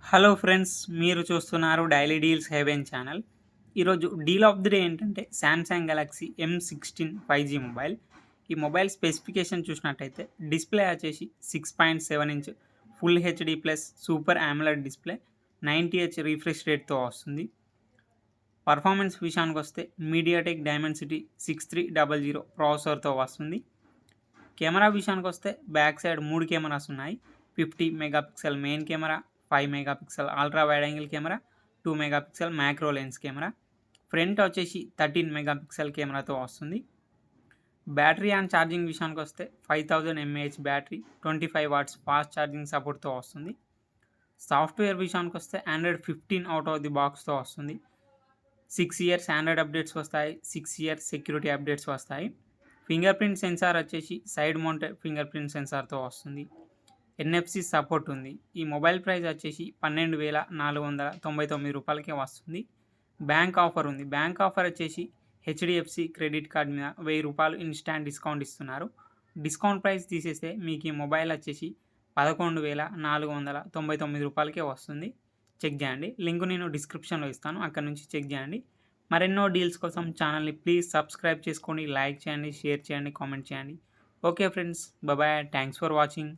Hello friends, మీరు చూస్తున్నారు daily deals heaven channel. ఈరోజు డీల్ ఆఫ్ ది డే ఏంటంటే Samsung Galaxy M16 5G mobile. ఈ మొబైల్ స్పెసిఫికేషన్ చూసినట్టయితే డిస్ప్లే వచ్చేసి 6.7 inch full HD plus super AMOLED display 90Hz refresh రేట్తో వస్తుంది. పర్ఫార్మెన్స్ విషయానికి వస్తే మీడియాటెక్ డైమెన్సిటీ 6300 ప్రాసెసర్తో వస్తుంది. కెమెరా విషయానికి వస్తే బ్యాక్ సైడ్ 3 కెమెరాస్ ఉన్నాయి. 50 megapixel main camera, 5 megapixel ultra wide angle camera, 2 megapixel macro lens camera. Front వచ్చేసి 13 మెగాపిక్సెల్ కెమెరాతో వస్తుంది. బ్యాటరీ అండ్ ఛార్జింగ్ విషయానికి వస్తే 5000 mAh battery, 25 watts fast charging సపోర్ట్తో వస్తుంది. సాఫ్ట్వేర్ విషయానికి వస్తే ఆండ్రాయిడ్ 15 అవుట్ ఆఫ్ ది బాక్స్తో వస్తుంది. 6 ఇయర్స్ ఆండ్రాయిడ్ అప్డేట్స్ వస్తాయి, 6 ఇయర్స్ సెక్యూరిటీ అప్డేట్స్ వస్తాయి. ఫింగర్ ప్రింట్ సెన్సార్ వచ్చేసి సైడ్ మౌంటెడ్ ఫింగర్ ప్రింట్ సెన్సార్తో వస్తుంది. NFC సపోర్ట్ ఉంది. ఈ మొబైల్ ప్రైస్ వచ్చేసి 12,499 రూపాయలకే వస్తుంది. బ్యాంక్ ఆఫర్ ఉంది. బ్యాంక్ ఆఫర్ వచ్చేసి HDFC క్రెడిట్ కార్డ్ మీద 1000 రూపాయలు ఇన్స్టాంట్ డిస్కౌంట్ ఇస్తున్నారు. డిస్కౌంట్ ప్రైస్ తీసేస్తే మీకు ఈ మొబైల్ వచ్చేసి 11,499 రూపాయలకే వస్తుంది. చెక్ చేయండి. లింక్ నేను డిస్క్రిప్షన్లో ఇస్తాను, అక్కడ నుంచి చెక్ చేయండి. మరెన్నో డీల్స్ కోసం ఛానల్ని ప్లీజ్ సబ్స్క్రైబ్ చేసుకోండి, లైక్ చేయండి, షేర్ చేయండి, కామెంట్ చేయండి. Okay friends, bye. Thanks for watching.